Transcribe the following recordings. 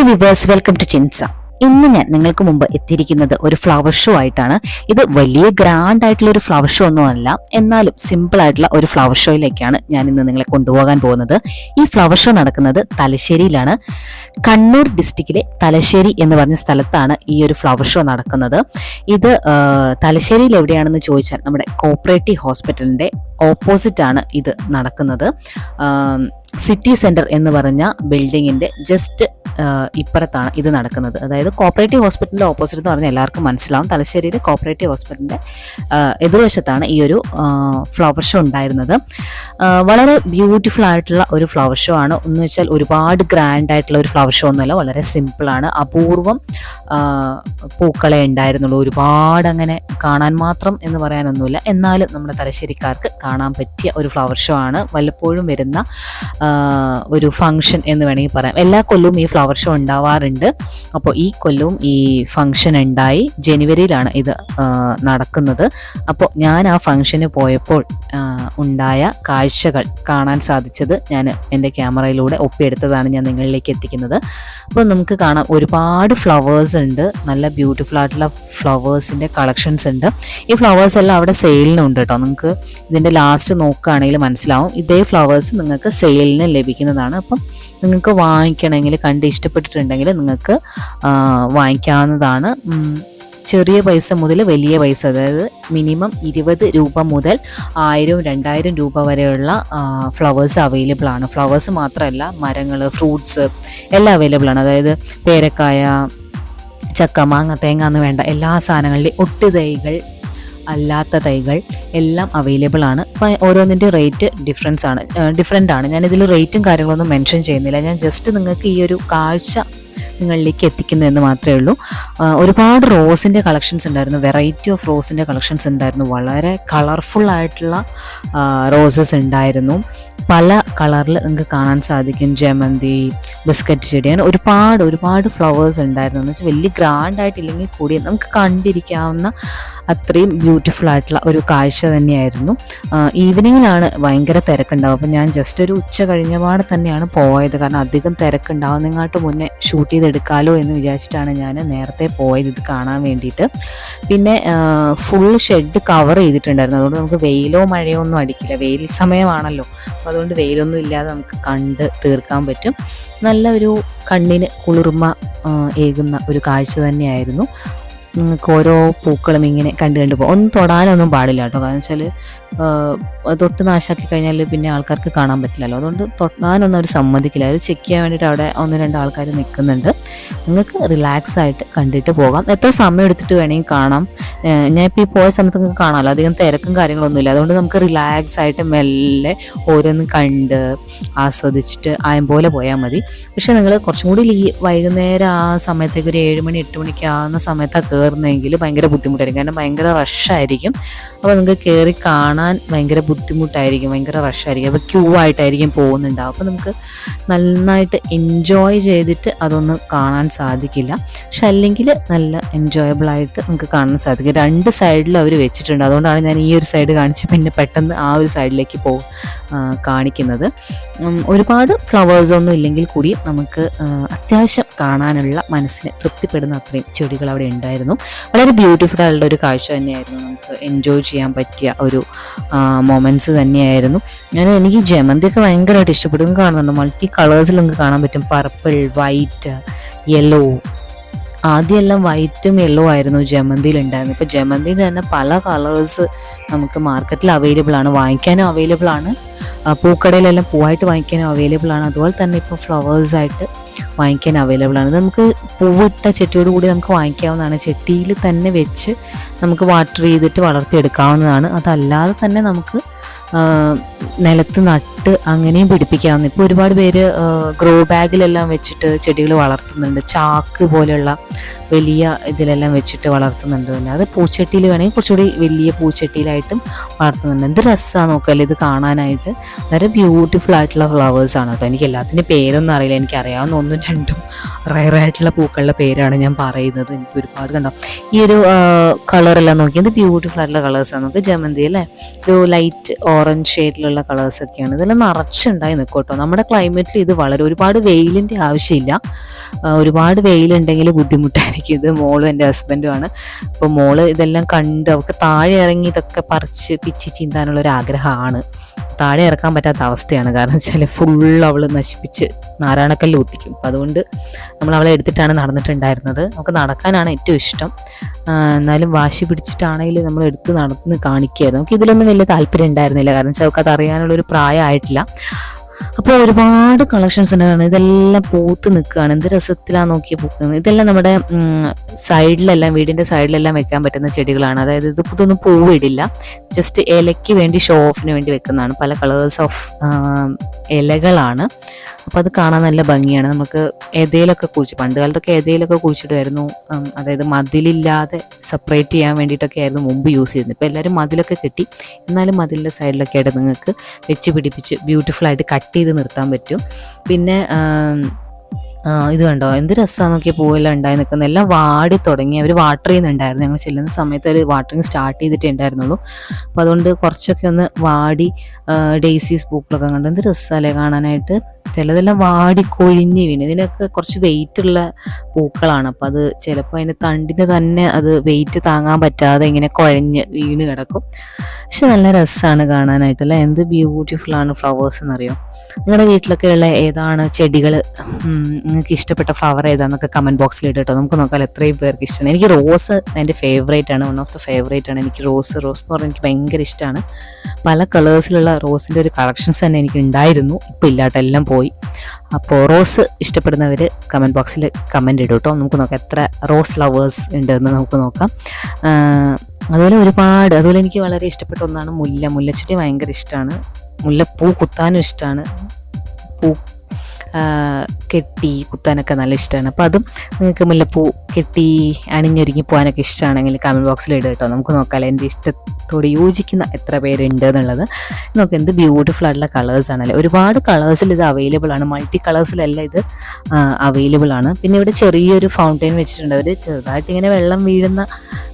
Viewers, welcome to ചിൻസ. ഇന്ന് ഞാൻ നിങ്ങൾക്ക് മുമ്പ് എത്തിയിരിക്കുന്നത് ഒരു ഫ്ലവർ ഷോ ആയിട്ടാണ്. ഇത് വലിയ ഗ്രാൻഡ് ആയിട്ടുള്ള ഒരു ഫ്ലവർ ഷോ ഒന്നുമല്ല, എന്നാലും സിമ്പിൾ ആയിട്ടുള്ള ഒരു ഫ്ലവർ ഷോയിലേക്കാണ് ഞാൻ ഇന്ന് നിങ്ങളെ കൊണ്ടുപോകാൻ പോകുന്നത്. ഈ ഫ്ലവർ ഷോ നടക്കുന്നത് തലശ്ശേരിയിലാണ്. കണ്ണൂർ ഡിസ്ട്രിക്റ്റിലെ തലശ്ശേരി എന്ന് പറഞ്ഞ സ്ഥലത്താണ് ഈ ഒരു ഫ്ലവർ ഷോ നടക്കുന്നത്. ഇത് തലശ്ശേരിയിൽ എവിടെയാണെന്ന് ചോദിച്ചാൽ നമ്മുടെ കോപ്പറേറ്റീവ് ഹോസ്പിറ്റലിന്റെ ഓപ്പോസിറ്റ് ആണ് ഇത് നടക്കുന്നത്. സിറ്റി സെന്റർ എന്ന് പറഞ്ഞ ബിൽഡിങ്ങിന്റെ ജസ്റ്റ് ഇപ്പുറത്താണ് ഇത് നടക്കുന്നത്. അതായത് കോപ്പറേറ്റീവ് ഹോസ്പിറ്റലിന്റെ ഓപ്പോസിറ്റ് എന്ന് പറഞ്ഞാൽ എല്ലാവർക്കും മനസ്സിലാവും. തലശ്ശേരിയിലെ കോപ്പറേറ്റീവ് ഹോസ്പിറ്റലിന്റെ എതിർവശത്താണ് ഈ ഒരു ഫ്ലവർ ഷോ ഉണ്ടായിരുന്നത്. വളരെ ബ്യൂട്ടിഫുൾ ആയിട്ടുള്ള ഒരു ഫ്ലവർ ഷോ ആണ്. എന്ന് വെച്ചാൽ ഒരുപാട് ഗ്രാൻഡ് ആയിട്ടുള്ള ഒരു ഫ്ലവർ ഷോ ഒന്നുമല്ല, വളരെ സിമ്പിൾ ആണ്. അപൂർവം പൂക്കളെ ഉണ്ടായിരുന്നുള്ളൂ. ഒരുപാട് അങ്ങനെ കാണാൻ മാത്രം എന്ന് പറയാനൊന്നുമില്ല, എന്നാലും നമ്മുടെ തലശ്ശേരിക്കാർക്ക് കാണാൻ പറ്റിയ ഒരു ഫ്ലവർ ഷോ ആണ്. വല്ലപ്പോഴും വരുന്ന ഒരു ഫംഗ്ഷൻ എന്ന് വേണമെങ്കിൽ പറയാം. എല്ലാ കൊല്ലവും ഈ ഫ്ലവർ ഷോ ഉണ്ടാവാറുണ്ട്. അപ്പോൾ ഈ കൊല്ലവും ഈ ഫംഗ്ഷൻ ഉണ്ടായി. ജനുവരിയിലാണ് ഇത് നടക്കുന്നത്. അപ്പോൾ ഞാൻ ആ ഫംഗ്ഷന് പോയപ്പോൾ ഉണ്ടായ കാഴ്ചകൾ കാണാൻ സാധിച്ചത് ഞാൻ എൻ്റെ ക്യാമറയിലൂടെ ഒപ്പിയെടുത്തതാണ് ഞാൻ നിങ്ങളിലേക്ക് എത്തിക്കുന്നത്. അപ്പോൾ നമുക്ക് കാണാം, ഒരുപാട് ഫ്ലവേഴ്സ് ഉണ്ട്. നല്ല ബ്യൂട്ടിഫുൾ ആയിട്ടുള്ള ഫ്ലവേഴ്സിൻ്റെ കളക്ഷൻസ് ഉണ്ട്. ഈ ഫ്ലവേഴ്സ് എല്ലാം അവിടെ സെയിലിനുണ്ട് കേട്ടോ. നിങ്ങൾക്ക് ഇതിൻ്റെ ലാസ്റ്റ് നോക്കുകയാണെങ്കിൽ മനസ്സിലാവും. ഇതേ ഫ്ലവേഴ്സ് നിങ്ങൾക്ക് സെയിലിന് ലഭിക്കുന്നതാണ്. അപ്പം നിങ്ങൾക്ക് വാങ്ങിക്കണമെങ്കിൽ, കണ്ട് ഇഷ്ടപ്പെട്ടിട്ടുണ്ടെങ്കിൽ നിങ്ങൾക്ക് വാങ്ങിക്കാവുന്നതാണ്. ചെറിയ പൈസ മുതൽ വലിയ പൈസ, അതായത് മിനിമം 20 രൂപ മുതൽ 1000-2000 രൂപ വരെയുള്ള ഫ്ലവേഴ്സ് അവൈലബിൾ ആണ്. ഫ്ലവേഴ്സ് മാത്രമല്ല, മരങ്ങൾ, ഫ്രൂട്ട്സ് എല്ലാം അവൈലബിൾ ആണ്. അതായത് പേരക്കായ, ചക്ക, മാങ്ങ, തേങ്ങ എന്ന് വേണ്ട എല്ലാ സാധനങ്ങളുടെയും ഒട്ട് തൈകൾ, അല്ലാത്ത തൈകൾ എല്ലാം അവൈലബിൾ ആണ്. അപ്പം ഓരോന്നിൻ്റെ റേറ്റ് ഡിഫറെൻ്റ് ആണ്. ഞാനിതിൽ റേറ്റും കാര്യങ്ങളൊന്നും മെൻഷൻ ചെയ്യുന്നില്ല. ഞാൻ ജസ്റ്റ് നിങ്ങൾക്ക് ഈ ഒരു കാഴ്ച നിങ്ങളിലേക്ക് എത്തിക്കുന്നു എന്ന് മാത്രമേ ഉള്ളൂ. ഒരുപാട് റോസിൻ്റെ കളക്ഷൻസ് ഉണ്ടായിരുന്നു. വെറൈറ്റി ഓഫ് റോസിൻ്റെ കളക്ഷൻസ് ഉണ്ടായിരുന്നു. വളരെ കളർഫുൾ ആയിട്ടുള്ള റോസസ് ഉണ്ടായിരുന്നു. പല കളറിൽ നിങ്ങൾക്ക് കാണാൻ സാധിക്കും. ജമന്തി, ബിസ്ക്കറ്റ് ചെടി, അങ്ങനെ ഒരുപാട് ഫ്ലവേഴ്സ് ഉണ്ടായിരുന്നു. എന്ന് വെച്ചാൽ വലിയ ഗ്രാൻഡ് ആയിട്ടില്ലെങ്കിൽ കൂടി നമുക്ക് കണ്ടിരിക്കാവുന്ന അത്രയും ബ്യൂട്ടിഫുൾ ആയിട്ടുള്ള ഒരു കാഴ്ച തന്നെയായിരുന്നു. ഈവനിങ്ങിലാണ് ഭയങ്കര തിരക്കുണ്ടാവും. അപ്പം ഞാൻ ജസ്റ്റ് ഒരു ഉച്ച കഴിഞ്ഞപാടെ തന്നെയാണ് പോയത്. കാരണം അധികം തിരക്കുണ്ടാവുന്നതിങ്ങാട്ട് മുന്നേ ഷൂട്ട് ചെയ്തെടുക്കാമല്ലോ എന്ന് വിചാരിച്ചിട്ടാണ് ഞാൻ നേരത്തെ പോയത് ഇത് കാണാൻ വേണ്ടിയിട്ട്. പിന്നെ ഫുൾ ഷെഡ് കവർ ചെയ്തിട്ടുണ്ടായിരുന്നു. അതുകൊണ്ട് നമുക്ക് വെയിലോ മഴയോ ഒന്നും അടിക്കില്ല. വെയിൽ സമയമാണല്ലോ, അപ്പോൾ അതുകൊണ്ട് വെയിലൊന്നും ഇല്ലാതെ നമുക്ക് കണ്ട് തീർക്കാൻ പറ്റും. നല്ല ഒരു കണ്ണിന് കുളിർമ ഏകുന്ന ഒരു കാഴ്ച തന്നെയായിരുന്നു. നിങ്ങൾക്ക് ഓരോ പൂക്കളും ഇങ്ങനെ കണ്ടു പോകും. ഒന്നും തൊടാനൊന്നും പാടില്ല കേട്ടോ. കാരണം വെച്ചാൽ തൊട്ട് നാശാക്കി കഴിഞ്ഞാൽ പിന്നെ ആൾക്കാർക്ക് കാണാൻ പറ്റില്ലല്ലോ. അതുകൊണ്ട് തൊടാനൊന്നും അവർ സമ്മതിക്കില്ല. അവർ ചെക്ക് ചെയ്യാൻ വേണ്ടിയിട്ട് അവിടെ 1-2 ആൾക്കാർ നിൽക്കുന്നുണ്ട്. നിങ്ങൾക്ക് റിലാക്സ് ആയിട്ട് കണ്ടിട്ട് പോകാം. എത്ര സമയം എടുത്തിട്ട് വേണമെങ്കിൽ കാണാം. ഞാൻ ഇപ്പോൾ ഈ പോയ സമയത്ത് നിങ്ങൾക്ക് കാണാമല്ലോ, അധികം തിരക്കും കാര്യങ്ങളൊന്നുമില്ല. അതുകൊണ്ട് നമുക്ക് റിലാക്സ് ആയിട്ട് മെല്ലെ ഓരോന്നും കണ്ട് ആസ്വദിച്ചിട്ട് പോലെ പോയാൽ മതി. പക്ഷെ നിങ്ങൾ കുറച്ചും കൂടി വൈകുന്നേരം ആ സമയത്തേക്ക് ഒരു 7 മണി 8 മണിക്ക് ആകുന്ന സമയത്താണ് കയറുന്നതെങ്കിൽ ഭയങ്കര ബുദ്ധിമുട്ടായിരിക്കും. കാരണം ഭയങ്കര റഷായിരിക്കും. അപ്പോൾ നിങ്ങൾക്ക് കയറി കാണാൻ ഭയങ്കര ബുദ്ധിമുട്ടായിരിക്കും, ഭയങ്കര റഷായിരിക്കും. അപ്പോൾ ക്യൂ ആയിട്ടായിരിക്കും പോകുന്നുണ്ടാവും. അപ്പോൾ നമുക്ക് നന്നായിട്ട് എൻജോയ് ചെയ്തിട്ട് അതൊന്ന് കാണാൻ സാധിക്കില്ല. പക്ഷെ അല്ലെങ്കിൽ നല്ല എൻജോയബിൾ ആയിട്ട് നമുക്ക് കാണാൻ സാധിക്കും. 2 സൈഡിലും അവർ വെച്ചിട്ടുണ്ട്. അതുകൊണ്ടാണ് ഞാൻ ഈ ഒരു സൈഡ് കാണിച്ച് പിന്നെ പെട്ടെന്ന് ആ ഒരു സൈഡിലേക്ക് കാണിക്കുന്നത്. ഒരുപാട് ഫ്ലവേഴ്സ് ഒന്നും ഇല്ലെങ്കിൽ കൂടി നമുക്ക് അത്യാവശ്യം കാണാനുള്ള മനസ്സിനെ തൃപ്തിപ്പെടുന്ന അത്രയും ചെടികൾ അവിടെ ഉണ്ടായിരുന്നു. വളരെ ബ്യൂട്ടിഫുൾ ആയിട്ടുള്ള ഒരു കാഴ്ച തന്നെയായിരുന്നു. നമുക്ക് എൻജോയ് ചെയ്യാൻ പറ്റിയ ഒരു മൊമെൻറ്റ്സ് തന്നെയായിരുന്നു. എനിക്ക് ജമന്തിയൊക്കെ ഭയങ്കരമായിട്ട് ഇഷ്ടപ്പെടും. കാണുന്നുണ്ട്, മൾട്ടി കളേഴ്സിൽ നമുക്ക് കാണാൻ പറ്റും. Purple, white, yellow. ആദ്യമെല്ലാം വൈറ്റും യെല്ലോ ആയിരുന്നു ജമന്തിയിൽ ഉണ്ടായിരുന്നു. ഇപ്പോൾ ജമന്തിയിൽ തന്നെ പല കളേഴ്സ് നമുക്ക് മാർക്കറ്റിൽ അവൈലബിൾ ആണ്, വാങ്ങിക്കാനും അവൈലബിൾ ആണ്. പൂക്കടയിലെല്ലാം പൂവായിട്ട് വാങ്ങിക്കാനും അവൈലബിൾ ആണ്. അതുപോലെ തന്നെ ഇപ്പോൾ ഫ്ലവേഴ്സായിട്ട് വാങ്ങിക്കാൻ അവൈലബിൾ ആണ്. നമുക്ക് പൂവിട്ട ചെട്ടിയോട് കൂടി നമുക്ക് വാങ്ങിക്കാവുന്നതാണ്. ചെട്ടിയിൽ തന്നെ വെച്ച് നമുക്ക് വാട്ടർ ചെയ്തിട്ട് വളർത്തിയെടുക്കാവുന്നതാണ്. അതല്ലാതെ തന്നെ നമുക്ക് നിലത്ത് നട്ട് അങ്ങനെയും പിടിപ്പിക്കാവുന്ന. ഇപ്പോൾ ഒരുപാട് പേര് ഗ്രോ ബാഗിലെല്ലാം വെച്ചിട്ട് ചെടികൾ വളർത്തുന്നുണ്ട്. ചാക്ക് പോലെയുള്ള വലിയ ഇതിലെല്ലാം വെച്ചിട്ട് വളർത്തുന്നുണ്ട്. അല്ലാതെ പൂച്ചട്ടിയിൽ വേണമെങ്കിൽ കുറച്ചുകൂടി വലിയ പൂച്ചട്ടിയിലായിട്ടും വളർത്തുന്നുണ്ട്. എന്ത് രസമാണ് നോക്കല്ലേ ഇത് കാണാനായിട്ട്. വളരെ ബ്യൂട്ടിഫുൾ ആയിട്ടുള്ള ഫ്ലവേഴ്സാണ് കേട്ടോ. എനിക്ക് എല്ലാത്തിൻ്റെ പേരൊന്നും അറിയില്ല. എനിക്കറിയാവുന്ന 1-2 റയറായിട്ടുള്ള പൂക്കളുടെ പേരാണ് ഞാൻ പറയുന്നത്. എനിക്ക് ഒരുപാട് കണ്ടോ ഈ ഒരു കളറെല്ലാം നോക്കി, ഇത് ബ്യൂട്ടിഫുൾ ആയിട്ടുള്ള കളേഴ്സാണ്. നമുക്ക് ജമന്തി അല്ലേ, ഒരു ലൈറ്റ് ഓറഞ്ച് ഷെയ്ഡിലുള്ള കളേഴ്സൊക്കെയാണ്. ഇതെല്ലാം നിറച്ചുണ്ടായി നിൽക്കും കേട്ടോ. നമ്മുടെ ക്ലൈമറ്റിൽ ഇത് വളരെ ഒരുപാട് വെയിലിൻ്റെ ആവശ്യമില്ല. ഒരുപാട് വെയിലുണ്ടെങ്കിൽ ബുദ്ധിമുട്ടായിരിക്കും. ഇത് മോളും എൻ്റെ ഹസ്ബൻഡുമാണ്. അപ്പോൾ മോള് ഇതെല്ലാം കണ്ട് അവൾക്ക് താഴെ ഇറങ്ങി ഇതൊക്കെ പറിച്ച് പിച്ചി ചീന്താനുള്ളൊരു ആഗ്രഹമാണ്. താഴെ ഇറക്കാൻ പറ്റാത്ത അവസ്ഥയാണ്. കാരണം വെച്ചാൽ ഫുൾ അവൾ നശിപ്പിച്ച് നാരായണക്കല്ല് കുത്തിക്കും. അപ്പം അതുകൊണ്ട് നമ്മൾ അവളെ എടുത്തിട്ടാണ് നടന്നിട്ടുണ്ടായിരുന്നത്. നമുക്ക് നടക്കാനാണ് ഏറ്റവും ഇഷ്ടം. എന്നാലും വാശി പിടിച്ചിട്ടാണെങ്കിൽ നമ്മൾ എടുത്ത് നടന്ന് കാണിക്കുകയായിരുന്നു. നമുക്ക് ഇതിലൊന്നും വലിയ താല്പര്യം ഉണ്ടായിരുന്നില്ല. കാരണം വെച്ചാൽ അവൾക്ക് അത് അറിയാനുള്ളൊരു പ്രായമായിട്ടില്ല. അപ്പോൾ ഒരുപാട് കളക്ഷൻസ് ഉണ്ടാണ്. ഇതെല്ലാം പൂത്ത് നിൽക്കുകയാണ്. എന്ത് രസത്തിലാണ് നോക്കിയാൽ പൂക്കുന്നത്. ഇതെല്ലാം നമ്മുടെ സൈഡിലെല്ലാം, വീടിൻ്റെ സൈഡിലെല്ലാം വെക്കാൻ പറ്റുന്ന ചെടികളാണ്. അതായത് ഇതൊന്നും പൂവിടില്ല, ജസ്റ്റ് ഇലയ്ക്ക് വേണ്ടി, ഷോ ഓഫിന് വേണ്ടി വെക്കുന്നതാണ്. പല കളേഴ്സ് ഓഫ് ഇലകളാണ്. അപ്പോൾ അത് കാണാൻ നല്ല ഭംഗിയാണ്. നമുക്ക് ഏതേലൊക്കെ കുഴിച്ച്, പണ്ട് കാലത്തൊക്കെ ഏതേലൊക്കെ കുഴിച്ചിടുമായിരുന്നു. അതായത് മതിലില്ലാതെ സെപ്പറേറ്റ് ചെയ്യാൻ വേണ്ടിയിട്ടൊക്കെ ആയിരുന്നു മുമ്പ് യൂസ് ചെയ്യുന്നത്. ഇപ്പോൾ എല്ലാവരും മതിലൊക്കെ കെട്ടി, എന്നാലും മതിലിൻ്റെ സൈഡിലൊക്കെ ആയിട്ട് നിങ്ങൾക്ക് വെച്ച് പിടിപ്പിച്ച് ബ്യൂട്ടിഫുള്ളായിട്ട് കട്ട് ചെയ്ത് നിർത്താൻ പറ്റും. പിന്നെ ഇത് കണ്ടോ, എന്ത് രസമാണ് നോക്കിയാൽ പൂവെല്ലാം ഉണ്ടായി നിൽക്കുന്നത്. എല്ലാം വാടി തുടങ്ങി. അവർ വാട്ടർ ചെയ്യുന്നുണ്ടായിരുന്നു. ഞങ്ങൾ ചെല്ലുന്ന സമയത്ത് ഒരു വാട്ടറിങ് സ്റ്റാർട്ട് ചെയ്തിട്ടേ ഉണ്ടായിരുന്നുള്ളൂ. അപ്പോൾ അതുകൊണ്ട് കുറച്ചൊക്കെ ഒന്ന് വാടി ഡെയ്സീസ് പൂക്കളൊക്കെ കണ്ട് എന്ത് രസമല്ലേ കാണാനായിട്ട്. ചിലതെല്ലാം വാടി കൊഴിഞ്ഞ് വീണ്. ഇതിനൊക്കെ കുറച്ച് വെയിറ്റ് ഉള്ള പൂക്കളാണ്. അപ്പം അത് ചിലപ്പോൾ അതിൻ്റെ തണ്ടിന് തന്നെ അത് വെയിറ്റ് താങ്ങാൻ പറ്റാതെ ഇങ്ങനെ കുഴഞ്ഞ് വീണ് കിടക്കും. പക്ഷെ നല്ല രസമാണ് കാണാനായിട്ടല്ലേ. എന്ത് ബ്യൂട്ടിഫുള്ളാണ് ഫ്ലവേഴ്സ് എന്നറിയോ. നിങ്ങളുടെ വീട്ടിലൊക്കെ ഉള്ള ഏതാണ് ചെടികൾ, നിങ്ങൾക്ക് ഇഷ്ടപ്പെട്ട ഫ്ലവർ ഏതാണെന്നൊക്കെ കമൻറ്റ് ബോക്സിൽ ഇട്ടോ. നമുക്ക് നോക്കാം എത്രയും പേർക്ക് ഇഷ്ടമാണ്. എനിക്ക് റോസ് എൻ്റെ ഫേവറേറ്റ് ആണ്, വൺ ഓഫ് ദ ഫേവറേറ്റ് ആണ് എനിക്ക് റോസ് എന്ന് പറഞ്ഞാൽ എനിക്ക് ഭയങ്കര ഇഷ്ടമാണ്. പല കളേഴ്സിലുള്ള റോസിൻ്റെ ഒരു കളക്ഷൻസ് തന്നെ എനിക്ക് ഉണ്ടായിരുന്നു. ഇപ്പോൾ ഇല്ലാട്ടോ, എല്ലാം പോയി. അപ്പോൾ റോസ് ഇഷ്ടപ്പെടുന്നവർ കമൻറ്റ് ബോക്സിൽ കമൻറ്റ് ഇടും കേട്ടോ. നമുക്ക് നോക്കാം എത്ര റോസ് ലവേഴ്സ് ഉണ്ടെന്ന് നമുക്ക് നോക്കാം. അതുപോലെ എനിക്ക് വളരെ ഇഷ്ടപ്പെട്ട ഒന്നാണ് മുല്ലച്ചെടി ഭയങ്കര ഇഷ്ടമാണ്. മുല്ലപ്പൂ കുത്താനും ഇഷ്ടമാണ്. പൂ കെട്ടി കുത്താനൊക്കെ നല്ല ഇഷ്ടമാണ്. അപ്പോൾ അതും നിങ്ങൾക്ക് മുല്ലപ്പൂ കെട്ടി അണിഞ്ഞൊരുങ്ങി പോകാനൊക്കെ ഇഷ്ടമാണെങ്കിൽ കമൻറ്റ് ബോക്സിൽ ഇടുക കേട്ടോ. നമുക്ക് നോക്കാം എൻ്റെ ഇഷ്ടത്തോട് യോജിക്കുന്ന എത്ര പേരുണ്ട് എന്നുള്ളത്. നോക്കാം എന്ത് ബ്യൂട്ടിഫുൾ ആയിട്ടുള്ള കളേഴ്സാണല്ലേ. ഒരുപാട് കളേഴ്സിൽ ഇത് അവൈലബിൾ ആണ്. മൾട്ടി കളേഴ്സിലെല്ലാം ഇത് അവൈലബിൾ ആണ്. പിന്നെ ഇവിടെ ചെറിയൊരു ഫൗണ്ടെയിൻ വെച്ചിട്ടുണ്ട്. അവർ ചെറുതായിട്ട് ഇങ്ങനെ വെള്ളം വീഴുന്ന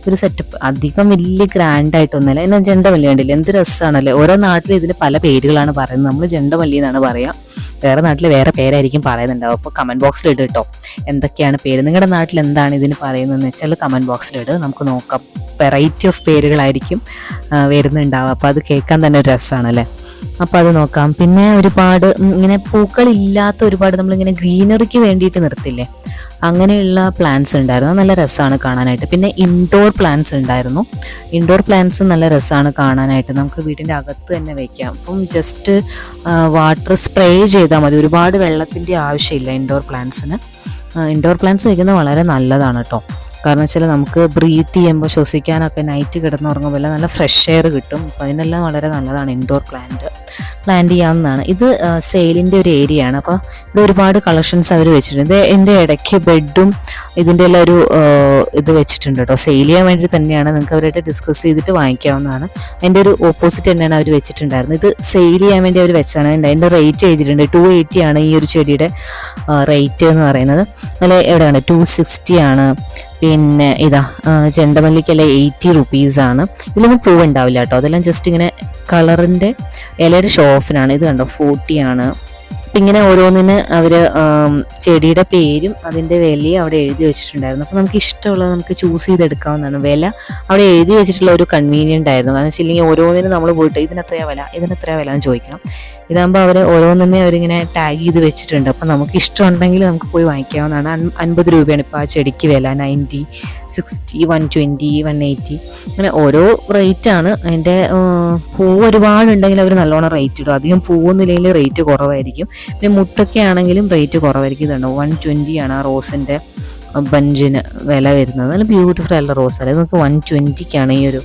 ഒരു സെറ്റപ്പ്, അധികം വലിയ ഗ്രാൻഡായിട്ടൊന്നുമല്ല. എന്നാൽ ജെണ്ടമല്ലി കണ്ടില്ല, എന്ത് രസമാണല്ലേ. ഓരോ നാട്ടിലും ഇതിന് പല പേരുകളാണ് പറയുന്നത്. നമ്മൾ ജെണ്ടമല്ലി എന്നാണ് പറയുക, വേറെ നാട്ടിൽ വേറെ പേരായിരിക്കും പറയുന്നുണ്ടാവും. അപ്പോൾ കമൻറ്റ് ബോക്സിൽ ഇടുക കേട്ടോ എന്തൊക്കെയാണ് പേര്. നിങ്ങളുടെ നാട്ടിൽ എന്താണ് ഇതിന് പറയുന്നതെന്ന് വെച്ചാൽ കമൻറ്റ് ബോക്സിൽ ഇടുക. നമുക്ക് നോക്കാം. വെറൈറ്റി ഓഫ് പേരുകളായിരിക്കും വരുന്നുണ്ടാവുക. അപ്പോൾ അത് കേൾക്കാൻ തന്നെ ഒരു രസമാണല്ലേ. അപ്പോൾ അത് നോക്കാം. പിന്നെ ഒരുപാട് ഇങ്ങനെ പൂക്കളില്ലാത്ത ഒരുപാട് നമ്മളിങ്ങനെ ഗ്രീനറിക്ക് വേണ്ടിയിട്ട് നിർത്തില്ലേ, അങ്ങനെയുള്ള പ്ലാന്റ്സ് ഉണ്ടായിരുന്നു. നല്ല രസമാണ് കാണാനായിട്ട്. പിന്നെ ഇൻഡോർ പ്ലാന്റ്സ് ഉണ്ടായിരുന്നു. ഇൻഡോർ പ്ലാന്റ്സ് നല്ല രസമാണ് കാണാനായിട്ട്. നമുക്ക് വീടിൻ്റെ അകത്ത് തന്നെ വയ്ക്കാം. അപ്പം ജസ്റ്റ് വാട്ടർ സ്പ്രേ ചെയ്താൽ മതി. ഒരുപാട് വെള്ളത്തിൻ്റെ ആവശ്യമില്ല ഇൻഡോർ പ്ലാന്റ്സിന്. ഇൻഡോർ പ്ലാന്റ്സ് വയ്ക്കുന്നത് വളരെ നല്ലതാണ് കേട്ടോ. കാരണം വെച്ചാൽ നമുക്ക് ബ്രീത്ത് ചെയ്യുമ്പോൾ ശ്വസിക്കാനൊക്കെ നൈറ്റ് കിടന്നുറങ്ങുമ്പോൾ നല്ല ഫ്രഷ് എയർ കിട്ടും. അപ്പോൾ അതിനെല്ലാം വളരെ നല്ലതാണ് ഇൻഡോർ പ്ലാന്റ് ചെയ്യാവുന്നതാണ്. ഇത് സെയിലിൻ്റെ ഒരു ഏരിയ ആണ്. അപ്പോൾ ഇവിടെ ഒരുപാട് കളക്ഷൻസ് അവർ വെച്ചിട്ടുണ്ട്. ഇത് എൻ്റെ ഇടയ്ക്ക് ബെഡും ഇതിൻ്റെ എല്ലാം ഒരു ഇത് വെച്ചിട്ടുണ്ട് കേട്ടോ. സെയിൽ ചെയ്യാൻ വേണ്ടി തന്നെയാണ്. നിങ്ങൾക്ക് അവരായിട്ട് ഡിസ്കസ് ചെയ്തിട്ട് വാങ്ങിക്കാവുന്നതാണ്. അതിൻ്റെ ഒരു ഓപ്പോസിറ്റ് തന്നെയാണ് അവർ വെച്ചിട്ടുണ്ടായിരുന്നത്. ഇത് സെയിൽ ചെയ്യാൻ വേണ്ടി അവർ വെച്ചാണ്. അതിൻ്റെ റേറ്റ് എഴുതിയിട്ടുണ്ട്. 280 ആണ് ഈ ഒരു ചെടിയുടെ റേറ്റ് എന്ന് പറയുന്നത്. അല്ലെ എവിടെയാണ് 260 ആണ്. പിന്നെ ഇതാ ചെണ്ടമല്ലിക്കല്ല 80 റുപ്പീസാണ്. ഇതിലൊന്നും പൂവുണ്ടാവില്ല കേട്ടോ. അതെല്ലാം ജസ്റ്റ് ഇങ്ങനെ കളറിൻ്റെ ഇലയുടെ ഷോ ഓഫിനാണ്. ഇത് കണ്ടോ 40 ആണ്. ഇങ്ങനെ ഓരോന്നിന് അവർ ചെടിയുടെ പേരും അതിൻ്റെ വിലയും അവിടെ എഴുതി വെച്ചിട്ടുണ്ടായിരുന്നു. അപ്പോൾ നമുക്ക് ഇഷ്ടമുള്ളത് നമുക്ക് ചൂസ് ചെയ്തെടുക്കാവുന്നതാണ്. വില അവിടെ എഴുതി വെച്ചിട്ടുള്ള ഒരു കൺവീനിയൻ്റ് ആയിരുന്നു. കാരണം വെച്ചില്ലെങ്കിൽ ഓരോന്നിനും നമ്മൾ പോയിട്ട് ഇതിനെത്രയാ വില എന്ന് ചോദിക്കണം. ഇതാകുമ്പോൾ അവർ ഓരോന്നുമേ അവരിങ്ങനെ ടാഗ് ചെയ്ത് വെച്ചിട്ടുണ്ട്. അപ്പം നമുക്ക് ഇഷ്ടമുണ്ടെങ്കിൽ നമുക്ക് പോയി വാങ്ങിക്കാവുന്നതാണ്. 50 രൂപയാണ് ഇപ്പോൾ ആ ചെടിക്ക് വില. 90, 60, 120, 180 അങ്ങനെ ഓരോ റേറ്റാണ്. അതിൻ്റെ പൂവ് ഒരുപാടുണ്ടെങ്കിൽ അവർ നല്ലോണം റേറ്റ് ഇടും. അധികം പൂവൊന്നുമില്ലെങ്കിൽ റേറ്റ് കുറവായിരിക്കും. പിന്നെ മുട്ടൊക്കെ ആണെങ്കിലും റേറ്റ് കുറവായിരിക്കും. ഇതുണ്ടോ 120 ആണ് ആ റോസിൻ്റെ ബഞ്ചിന് വില വരുന്നത്. നല്ല ബ്യൂട്ടിഫുൾ ആയിട്ടുള്ള റോസ് അല്ലേ. നമുക്ക് 120ക്കാണ് ഈ ഒരു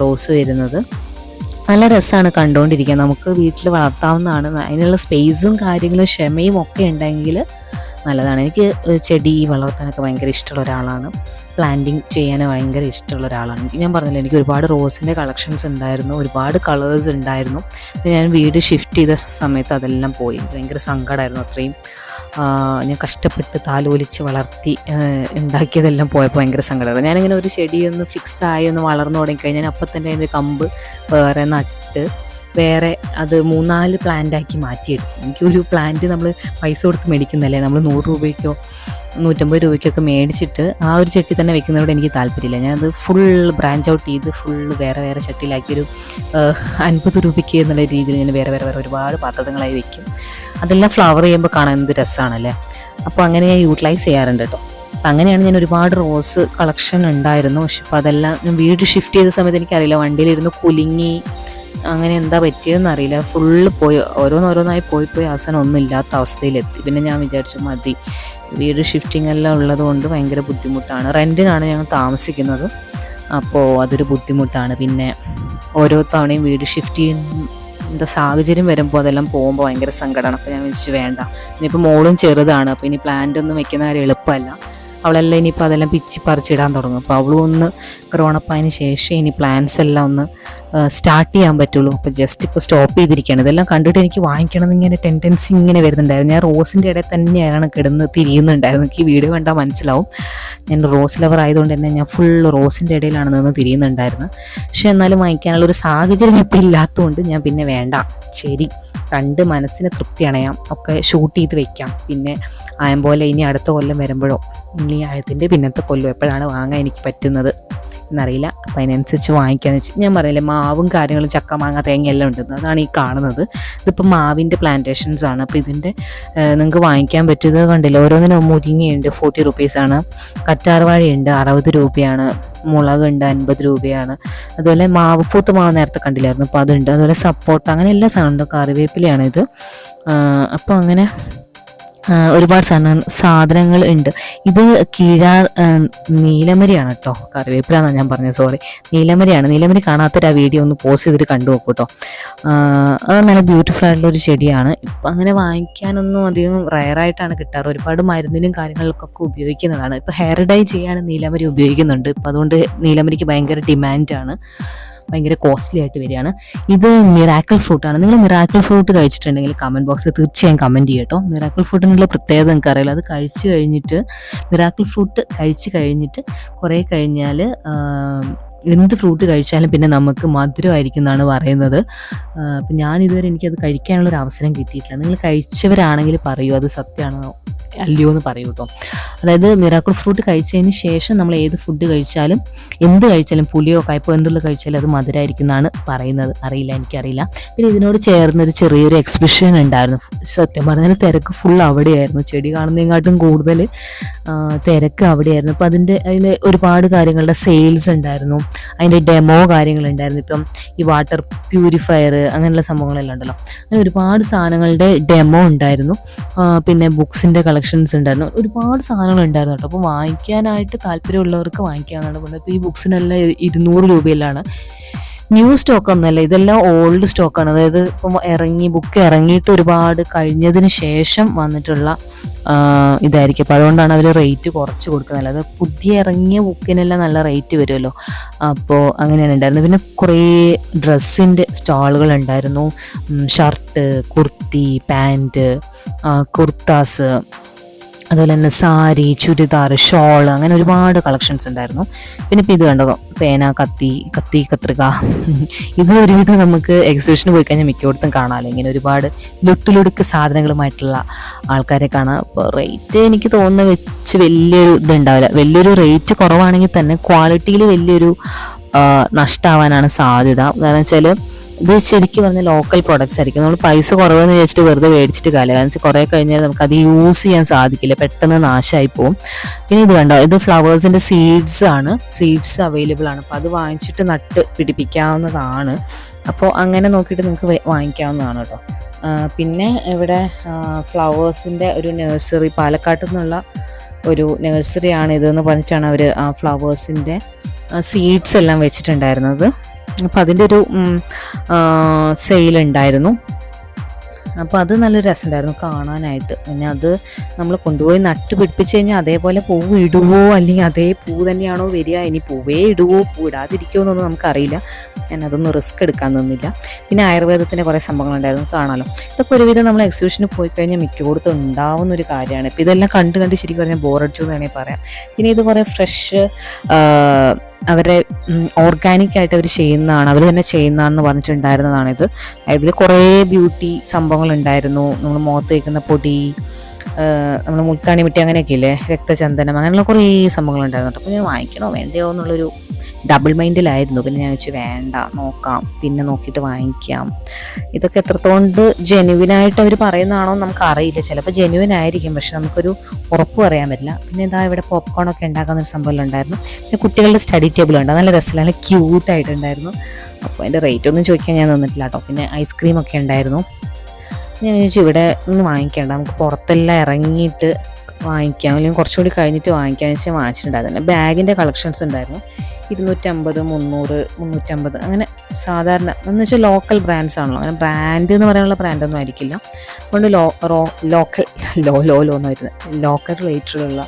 റോസ് വരുന്നത്. നല്ല രസമാണ് കണ്ടുകൊണ്ടിരിക്കുക. നമുക്ക് വീട്ടിൽ വളർത്താവുന്നതാണ്. അതിനുള്ള സ്പേസും കാര്യങ്ങളും ക്ഷമയും ഒക്കെ ഉണ്ടെങ്കിൽ നല്ലതാണ്. എനിക്ക് ചെടി വളർത്താനൊക്കെ ഭയങ്കര ഇഷ്ടമുള്ള ഒരാളാണ്. പ്ലാന്റിങ് ചെയ്യാൻ ഭയങ്കര ഇഷ്ടമുള്ള ഒരാളാണ്. ഞാൻ പറഞ്ഞില്ല, എനിക്ക് ഒരുപാട് റോസിൻ്റെ കളക്ഷൻസ് ഉണ്ടായിരുന്നു. ഒരുപാട് കളേഴ്സ് ഉണ്ടായിരുന്നു. ഞാൻ വീട് ഷിഫ്റ്റ് ചെയ്ത സമയത്ത് അതെല്ലാം പോയി. ഭയങ്കര സങ്കടമായിരുന്നു. അത്രയും ഞാൻ കഷ്ടപ്പെട്ട് താലോലിച്ച് വളർത്തി ഉണ്ടാക്കിയതെല്ലാം പോയപ്പോൾ ഭയങ്കര സങ്കടമായിരുന്നു. ഞാനിങ്ങനെ ഒരു ചെടി ഒന്ന് ഫിക്സായി ഒന്ന് വളർന്നു തുടങ്ങിക്കഴിഞ്ഞാൽ അപ്പം തന്നെ അതിൻ്റെ കമ്പ് വേറെ നട്ട് വേറെ അത് 3-4 പ്ലാന്റാക്കി മാറ്റിയെടുക്കും. എനിക്കൊരു പ്ലാന്റ് നമ്മൾ പൈസ കൊടുത്ത് മേടിക്കുന്നതല്ലേ, നമ്മൾ 100 രൂപയ്ക്കോ 150 രൂപയ്ക്കൊക്കെ മേടിച്ചിട്ട് ആ ഒരു ചട്ടി തന്നെ വെക്കുന്നതോട് എനിക്ക് താല്പര്യമില്ല. ഞാനത് ഫുൾ ബ്രാഞ്ച് ഔട്ട് ചെയ്ത് ഫുള്ള് വേറെ വേറെ ചട്ടിയിലാക്കിയൊരു 50 രൂപയ്ക്ക് എന്നുള്ള രീതിയിൽ ഞാൻ വേറെ വേറെ വേറെ ഒരുപാട് പാത്രങ്ങളായി വെക്കും. അതെല്ലാം ഫ്ലവർ ചെയ്യുമ്പോൾ കാണാൻ എന്ത് രസമാണല്ലേ. അപ്പോൾ അങ്ങനെ ഞാൻ യൂട്ടിലൈസ് ചെയ്യാറുണ്ട് കേട്ടോ. അപ്പം അങ്ങനെയാണ് ഞാൻ ഒരുപാട് റോസ് കളക്ഷൻ ഉണ്ടായിരുന്നു. പക്ഷെ അപ്പോൾ അതെല്ലാം ഞാൻ വീട് ഷിഫ്റ്റ് ചെയ്ത സമയത്ത് എനിക്കറിയില്ല, വണ്ടിയിലിരുന്ന് കുലുങ്ങി അങ്ങനെ എന്താ പറ്റിയതെന്ന് അറിയില്ല. ഫുള്ള് പോയി ഓരോന്നോരോന്നായി പോയി അവസാനം ഒന്നും ഇല്ലാത്ത അവസ്ഥയിലെത്തി. പിന്നെ ഞാൻ വിചാരിച്ചു മതി, വീട് ഷിഫ്റ്റിംഗ് എല്ലാം ഉള്ളത് കൊണ്ട് ഭയങ്കര ബുദ്ധിമുട്ടാണ്. റെൻറ്റിനാണ് ഞങ്ങൾ താമസിക്കുന്നത്, അപ്പോൾ അതൊരു ബുദ്ധിമുട്ടാണ്. പിന്നെ ഓരോ തവണയും വീട് ഷിഫ്റ്റ് ചെയ്യുന്ന സാഹചര്യം വരുമ്പോൾ അതെല്ലാം പോകുമ്പോൾ ഭയങ്കര സങ്കടമാണ്. അപ്പോൾ ഞാൻ വിളിച്ച് വേണ്ട, ഇനിയിപ്പോൾ മോളും ചെറുതാണ്, അപ്പോൾ ഇനി പ്ലാന്റ് ഒന്നും വെക്കുന്ന കാര്യം എളുപ്പമല്ല. അവളെല്ലാം ഇനിയിപ്പോൾ അതെല്ലാം പിച്ചി പറിച്ചിടാൻ തുടങ്ങും. അപ്പോൾ അവളും ഒന്ന് ഗ്രോണപ്പായതിന് ശേഷം ഇനി പ്ലാൻസ് എല്ലാം ഒന്ന് സ്റ്റാർട്ട് ചെയ്യാൻ പറ്റുള്ളൂ. അപ്പോൾ ജസ്റ്റ് ഇപ്പോൾ സ്റ്റോപ്പ് ചെയ്തിരിക്കുകയാണ്. ഇതെല്ലാം കണ്ടിട്ട് എനിക്ക് വാങ്ങിക്കണം എന്നിങ്ങനെ ടെൻഡൻസി ഇങ്ങനെ വരുന്നുണ്ടായിരുന്നു. ഞാൻ റോസിൻ്റെ ഇടയിൽ തന്നെയാണ് കിടന്ന് തിരിയുന്നുണ്ടായിരുന്നു. എനിക്ക് ഈ വീഡിയോ കണ്ടാൽ മനസ്സിലാവും, ഞാൻ റോസ് ലവർ ആയതുകൊണ്ട് തന്നെ ഞാൻ ഫുൾ റോസിൻ്റെ ഇടയിലാണ് നിന്ന് തിരിയുന്നുണ്ടായിരുന്നത്. പക്ഷെ എന്നാലും വാങ്ങിക്കാനുള്ള ഒരു സാഹചര്യം ഇപ്പോൾ ഇല്ലാത്തതുകൊണ്ട് ഞാൻ പിന്നെ വേണ്ട, ശരി കണ്ട് മനസ്സിന് തൃപ്തി അണയാം, ഒക്കെ ഷൂട്ട് ചെയ്ത് വെക്കാം. പിന്നെ ആയം പോലെ ഇനി അടുത്ത കൊല്ലം വരുമ്പോഴോ ഇനി ആയതിൻ്റെ പിന്നത്തെ കൊല്ലം എപ്പോഴാണ് വാങ്ങാൻ എനിക്ക് പറ്റുന്നത് എന്നറിയില്ല. അപ്പം അതിനനുസരിച്ച് വാങ്ങിക്കാന്ന് വെച്ചാൽ ഞാൻ പറയില്ലേ, മാവും കാര്യങ്ങളും ചക്ക മാങ്ങ തേങ്ങ എല്ലാം ഉണ്ട്. അതാണ് ഈ കാണുന്നത്. ഇതിപ്പോൾ മാവിൻ്റെ പ്ലാന്റേഷൻസ് ആണ്. അപ്പോൾ ഇതിൻ്റെ നിങ്ങൾക്ക് വാങ്ങിക്കാൻ പറ്റിയത് കണ്ടില്ല, ഓരോന്നിനും മുരിങ്ങയുണ്ട് 40 റുപ്പീസാണ്, കറ്റാർവാഴയുണ്ട് 60 രൂപയാണ്, മുളകുണ്ട് 50 രൂപയാണ്. അതുപോലെ പൂത്ത മാവ് നേരത്തെ കണ്ടില്ലായിരുന്നു, അപ്പോൾ അതുണ്ട്. അതുപോലെ സപ്പോർട്ട, അങ്ങനെ എല്ലാ സാധനമുണ്ട്. കറിവേപ്പിലയാണിത്. അപ്പോൾ അങ്ങനെ ഒരുപാട് സാധനങ്ങൾ ഉണ്ട്. ഇത് നീലമരിയാണ് കേട്ടോ, കറിവേപ്പിലാന്നാണ് ഞാൻ പറഞ്ഞത്, സോറി, നീലമരിയാണ്. നീലമരി കാണാത്തൊരു ആ വീഡിയോ ഒന്ന് പോസ്റ്റ് ചെയ്തിട്ട് കണ്ടു നോക്കൂ കേട്ടോ. അത് നല്ല ബ്യൂട്ടിഫുൾ ആയിട്ടുള്ള ഒരു ചെടിയാണ്. ഇപ്പം അങ്ങനെ വാങ്ങിക്കാനൊന്നും അധികം റയറായിട്ടാണ് കിട്ടാറ്. ഒരുപാട് മരുന്നിനും കാര്യങ്ങൾക്കൊക്കെ ഉപയോഗിക്കുന്നതാണ്. ഇപ്പോൾ ഹെയർ ഡൈ ചെയ്യാൻ നീലമരി ഉപയോഗിക്കുന്നുണ്ട്. ഇപ്പം അതുകൊണ്ട് നീലമരിക്ക് ഭയങ്കര ഡിമാൻഡാണ്, ഭയങ്കര കോസ്റ്റ്ലി ആയിട്ട് വരികയാണ്. ഇത് മിറാക്കിൾ ഫ്രൂട്ടാണ്. നിങ്ങൾ മിറാക്കിൾ ഫ്രൂട്ട് കഴിച്ചിട്ടുണ്ടെങ്കിൽ കമൻറ്റ് ബോക്സിൽ തീർച്ചയായും കമൻറ്റ് ചെയ്യട്ടോ. മിറാക്കിൾ ഫ്രൂട്ടിനുള്ള പ്രത്യേകത നിങ്ങൾക്ക് അറിയില്ല. അത് കഴിച്ച് കഴിഞ്ഞിട്ട്, മിറാക്കിൾ ഫ്രൂട്ട് കഴിച്ച് കഴിഞ്ഞിട്ട് കുറേ കഴിഞ്ഞാൽ എന്ത് ഫ്രൂട്ട് കഴിച്ചാലും പിന്നെ നമുക്ക് മധുരമായിരിക്കും എന്നാണ് പറയുന്നത്. അപ്പം ഞാനിതുവരെ എനിക്കത് കഴിക്കാനുള്ളൊരു അവസരം കിട്ടിയിട്ടില്ല. നിങ്ങൾ കഴിച്ചവരാണെങ്കിൽ പറയൂ അത് സത്യമാണോ അല്ലയോ എന്ന് പറയൂ കേട്ടോ. അതായത് മിറാക്കിൾ ഫ്രൂട്ട് കഴിച്ചതിന് ശേഷം നമ്മൾ ഏത് ഫുഡ് കഴിച്ചാലും എന്ത് കഴിച്ചാലും പുളിയോ കയ്പോ എന്തുള്ള കഴിച്ചാലും അത് മധുരമായിരിക്കും എന്നാണ് പറയുന്നത്. അറിയില്ല, എനിക്കറിയില്ല. പിന്നെ ഇതിനോട് ചേർന്നൊരു ചെറിയൊരു എക്സിബിഷൻ ഉണ്ടായിരുന്നു. സത്യം പറഞ്ഞാൽ തിരക്ക് ഫുൾ അവിടെയായിരുന്നു. ചെടി കാണുന്നതിനെക്കാട്ടും കൂടുതൽ തിരക്ക് അവിടെയായിരുന്നു. അപ്പോൾ അതിൽ ഒരുപാട് കാര്യങ്ങളുടെ സെയിൽസ് ഉണ്ടായിരുന്നു, അതിൻ്റെ ഡെമോ കാര്യങ്ങളുണ്ടായിരുന്നു. ഇപ്പം ഈ വാട്ടർ പ്യൂരിഫയർ അങ്ങനെയുള്ള സംഭവങ്ങളെല്ലാം ഉണ്ടല്ലോ, അങ്ങനെ ഒരുപാട് സാധനങ്ങളുടെ ഡെമോ ഉണ്ടായിരുന്നു. പിന്നെ ബുക്സിൻ്റെ കളക്ഷൻസ് ഉണ്ടായിരുന്നു, ഒരുപാട് സാധനങ്ങൾ ഉണ്ടായിരുന്നു കേട്ടോ. അപ്പോൾ വാങ്ങിക്കാനായിട്ട് താല്പര്യമുള്ളവർക്ക് വാങ്ങിക്കാവുന്നതാണ്. പിന്നെ ഈ ബുക്സിനെല്ലാം 200 രൂപയിലാണ്. ന്യൂ സ്റ്റോക്ക് ഒന്നല്ല, ഇതെല്ലാം ഓൾഡ് സ്റ്റോക്കാണ്. അതായത് ഇപ്പം ബുക്ക് ഇറങ്ങിയിട്ട് ഒരുപാട് കഴിഞ്ഞതിന് ശേഷം വന്നിട്ടുള്ള ഇതായിരിക്കും. അപ്പോൾ അതുകൊണ്ടാണ് അവർ റേറ്റ് കുറച്ച് കൊടുക്കുന്നത്. അല്ലാതെ പുതിയ ഇറങ്ങിയ ബുക്കിനെല്ലാം നല്ല റേറ്റ് വരുമല്ലോ, അപ്പോൾ അങ്ങനെയാണ് ഉണ്ടായിരുന്നത്. പിന്നെ കുറേ ഡ്രസ്സിൻ്റെ സ്റ്റാളുകൾ ഉണ്ടായിരുന്നു. ഷർട്ട്, കുർത്തി, പാൻറ്റ്, കുർത്താസ്, അതുപോലെ തന്നെ സാരി, ചുരിദാർ, ഷോൾ, അങ്ങനെ ഒരുപാട് കളക്ഷൻസ് ഉണ്ടായിരുന്നു. പിന്നെ ഇപ്പോൾ ഇത് കണ്ടോ, പേന, കത്രിക, ഇത് ഒരുവിധം നമുക്ക് എക്സിബിഷന് പോയി കഴിഞ്ഞാൽ മിക്കയിടത്തും കാണാമല്ലോ. ഇങ്ങനെ ഒരുപാട് ലുക്ക് സാധനങ്ങളുമായിട്ടുള്ള ആൾക്കാരെ കാണാം. അപ്പോൾ റേറ്റ് എനിക്ക് തോന്നുന്ന വെച്ച് വലിയൊരു ഇതുണ്ടാവില്ല. വലിയൊരു റേറ്റ് കുറവാണെങ്കിൽ തന്നെ ക്വാളിറ്റിയിൽ വലിയൊരു നഷ്ടമാവാനാണ് സാധ്യത. കാരണം വെച്ചാൽ ഇത് ശരിക്കും പറഞ്ഞാൽ ലോക്കൽ പ്രൊഡക്ട്സ് ആയിരിക്കും. നമ്മൾ പൈസ കുറവെന്ന് വിചാരിച്ചിട്ട് വെറുതെ മേടിച്ചിട്ട് കാര്യം, കാരണം വെച്ചാൽ കുറേ കഴിഞ്ഞാൽ നമുക്കത് യൂസ് ചെയ്യാൻ സാധിക്കില്ല, പെട്ടെന്ന് നാശമായി പോകും. പിന്നെ ഇത് കണ്ടോ, ഇത് ഫ്ലവേഴ്സിൻ്റെ സീഡ്സ് ആണ്, സീഡ്സ് അവൈലബിൾ ആണ്. അപ്പോൾ അത് വാങ്ങിച്ചിട്ട് നട്ട് പിടിപ്പിക്കാവുന്നതാണ്. അപ്പോൾ അങ്ങനെ നോക്കിയിട്ട് നിങ്ങൾക്ക് വാങ്ങിക്കാവുന്നതാണ് കേട്ടോ. പിന്നെ ഇവിടെ ഫ്ലവേഴ്സിൻ്റെ ഒരു നഴ്സറി, പാലക്കാട്ടിൽ നിന്നുള്ള ഒരു നഴ്സറിയാണ് ഇതെന്ന് പറഞ്ഞിട്ടാണ് അവർ ആ ഫ്ലവേഴ്സിൻ്റെ സീഡ്സ് എല്ലാം വെച്ചിട്ടുണ്ടായിരുന്നത്. അപ്പോൾ അതിൻ്റെ ഒരു സെയിലുണ്ടായിരുന്നു. അപ്പോൾ അത് നല്ലൊരു രസമുണ്ടായിരുന്നു കാണാനായിട്ട്. പിന്നെ അത് നമ്മൾ കൊണ്ടുപോയി നട്ട് പിടിപ്പിച്ച് കഴിഞ്ഞാൽ അതേപോലെ പൂവ് ഇടുവോ അല്ലെങ്കിൽ അതേ പൂ തന്നെയാണോ വരിക, ഇനി പൂവേ ഇടുവോ പൂ ഇടാതിരിക്കുമോ എന്നൊന്നും നമുക്കറിയില്ല. ഞാൻ അതൊന്നും റിസ്ക് എടുക്കാൻ നിന്നില്ല. പിന്നെ ആയുർവേദത്തിൻ്റെ കുറേ സംഭവങ്ങളുണ്ടായിരുന്നു, കാണാമല്ലോ. ഇതൊക്കെ ഒരുവിധം നമ്മൾ എക്സിബിഷന് പോയി കഴിഞ്ഞാൽ മിക്കകൂടത്തും ഉണ്ടാവുന്ന ഒരു കാര്യമാണ്. ഇപ്പോൾ ഇതെല്ലാം കണ്ട് ശരിക്കും പറഞ്ഞാൽ ബോറടിച്ചു എന്ന് വേണമെങ്കിൽ പറയാം. പിന്നെ ഇത് കുറേ ഫ്രഷ് അവരെ ഓർഗാനിക് ആയിട്ട് അവർ ചെയ്യുന്നതാണ്, അവർ തന്നെ ചെയ്യുന്നതാണെന്ന് പറഞ്ഞിട്ടുണ്ടായിരുന്നതാണിത്. ഇതിൽ കുറേ ബ്യൂട്ടി സംഭവങ്ങൾ ഉണ്ടായിരുന്നു. നമ്മൾ മുഖത്ത് വയ്ക്കുന്ന പൊടി, നമ്മൾ മുൾത്താണി മിട്ടി അങ്ങനെയൊക്കെ ഇല്ലേ, രക്തചന്ദനം, അങ്ങനെയുള്ള കുറേ സംഭവങ്ങളുണ്ടായിരുന്നു കേട്ടോ. അപ്പോൾ ഞാൻ വാങ്ങിക്കണോ വേണ്ടയോ എന്നുള്ളൊരു ഡബിൾ മൈൻഡിലായിരുന്നു. പിന്നെ ഞാൻ വെച്ച് വേണ്ട, നോക്കാം, പിന്നെ നോക്കിയിട്ട് വാങ്ങിക്കാം. ഇതൊക്കെ എത്രത്തോണ്ട് ജെന്യുവിനായിട്ട് അവർ പറയുന്നതാണോ നമുക്ക് അറിയില്ല. ചിലപ്പോൾ ജെന്യുവിൻ ആയിരിക്കും, പക്ഷെ നമുക്കൊരു ഉറപ്പ് പറയാൻ പറ്റില്ല. പിന്നെ ഇതാ ഇവിടെ പോപ്കോണൊക്കെ ഉണ്ടാക്കുന്ന ഒരു സംഭവം ഉണ്ടായിരുന്നു. പിന്നെ കുട്ടികളുടെ സ്റ്റഡി ടേബിൾ ഉണ്ട്, നല്ല രസമില്ല, നല്ല ക്യൂട്ടായിട്ടുണ്ടായിരുന്നു. അപ്പോൾ അതിൻ്റെ റേറ്റ് ഒന്നും ചോദിക്കാൻ ഞാൻ നിന്നിട്ടില്ല കേട്ടോ. പിന്നെ ഐസ്ക്രീമൊക്കെ ഉണ്ടായിരുന്നു. ഞാൻ വിചാരിച്ചു ഇവിടെ ഒന്ന് വാങ്ങിക്കേണ്ട, നമുക്ക് പുറത്തെല്ലാം ഇറങ്ങിയിട്ട് വാങ്ങിക്കാം, അല്ലെങ്കിൽ കുറച്ചുകൂടി കഴിഞ്ഞിട്ട് വാങ്ങിക്കാമെന്ന് വെച്ചാൽ വാങ്ങിച്ചിട്ടുണ്ടായിരുന്നു. ബാഗിൻ്റെ കളക്ഷൻസ് ഉണ്ടായിരുന്നു, 250, 300, 350 അങ്ങനെ സാധാരണ എന്ന് വെച്ചാൽ ലോക്കൽ ബ്രാൻഡ്സ് ആണല്ലോ. അങ്ങനെ ബ്രാൻഡ് എന്ന് പറയാനുള്ള ബ്രാൻഡൊന്നും ആയിരിക്കില്ല. അതുകൊണ്ട് ലോക്കൽ റേറ്റിലുള്ള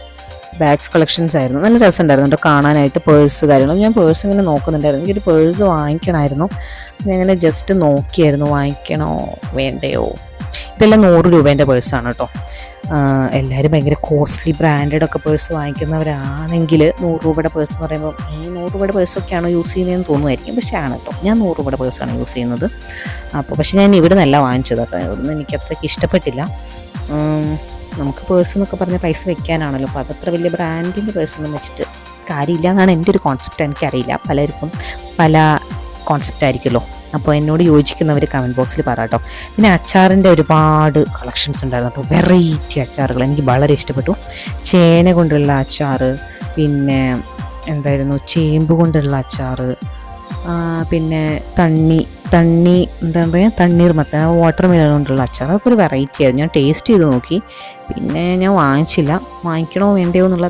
ബാഗ്സ് കളക്ഷൻസ് ആയിരുന്നു. നല്ല രസമുണ്ടായിരുന്നു കേട്ടോ കാണാനായിട്ട്. പേഴ്സ് കാര്യങ്ങളും, ഞാൻ പേഴ്സ് ഇങ്ങനെ നോക്കുന്നുണ്ടായിരുന്നു. എനിക്കൊരു പേഴ്സ് വാങ്ങിക്കണമായിരുന്നു. ഞാൻ ഇങ്ങനെ ജസ്റ്റ് നോക്കിയായിരുന്നു വാങ്ങിക്കണോ വേണ്ടയോ. ഇതെല്ലാം 100 രൂപേൻ്റെ പേഴ്സാണ് കേട്ടോ. എല്ലാവരും ഭയങ്കര കോസ്റ്റ്ലി ബ്രാൻഡഡൊക്കെ പേഴ്സ് വാങ്ങിക്കുന്നവരാണെങ്കിൽ 100 രൂപയുടെ പേഴ്സ് എന്ന് പറയുമ്പോൾ 100 രൂപയുടെ പേഴ്സൊക്കെയാണോ യൂസ് ചെയ്യുന്നതെന്ന് തോന്നുമായിരിക്കും, പക്ഷേ ആണ് കേട്ടോ. ഞാൻ 100 രൂപയുടെ പേഴ്സാണ് യൂസ് ചെയ്യുന്നത്. അപ്പോൾ പക്ഷേ ഞാൻ ഇവിടെ നിന്നല്ല വാങ്ങിച്ചത് കേട്ടോ. ഇവിടുന്ന് എനിക്ക് അത്രയ്ക്ക് ഇഷ്ടപ്പെട്ടില്ല. നമുക്ക് പേഴ്സ് എന്നൊക്കെ പറഞ്ഞാൽ പൈസ വെക്കാനാണല്ലോ, അപ്പോൾ അതത്ര വലിയ ബ്രാൻഡിൻ്റെ പേഴ്സൊന്നും വെച്ചിട്ട് കാര്യമില്ല എന്നാണ് എൻ്റെ ഒരു കോൺസെപ്റ്റ്. എനിക്കറിയില്ല, പലർക്കും പല കോൺസെപ്റ്റ് ആയിരിക്കുമല്ലോ. അപ്പോൾ എന്നോട് യോജിക്കുന്നവർ കമൻറ്റ് ബോക്സിൽ പറ കേട്ടോ. പിന്നെ അച്ചാറിൻ്റെ ഒരുപാട് കളക്ഷൻസ് ഉണ്ടായിരുന്നു കേട്ടോ. വെറൈറ്റി അച്ചാറുകൾ എനിക്ക് വളരെ ഇഷ്ടപ്പെട്ടു. ചേന കൊണ്ടുള്ള അച്ചാർ, പിന്നെ എന്തായിരുന്നു, ചേമ്പ് കൊണ്ടുള്ള അച്ചാർ, പിന്നെ എന്താ പറയുക, തണ്ണീർമത്തൻ, വാട്ടർ മെലൺ കൊണ്ടുള്ള അച്ചാർ. അതൊക്കെ ഒരു വെറൈറ്റി ആയിരുന്നു. ഞാൻ ടേസ്റ്റ് ചെയ്ത് നോക്കി, പിന്നെ ഞാൻ വാങ്ങിച്ചില്ല. വാങ്ങിക്കണോ വേണ്ടയോ എന്നുള്ള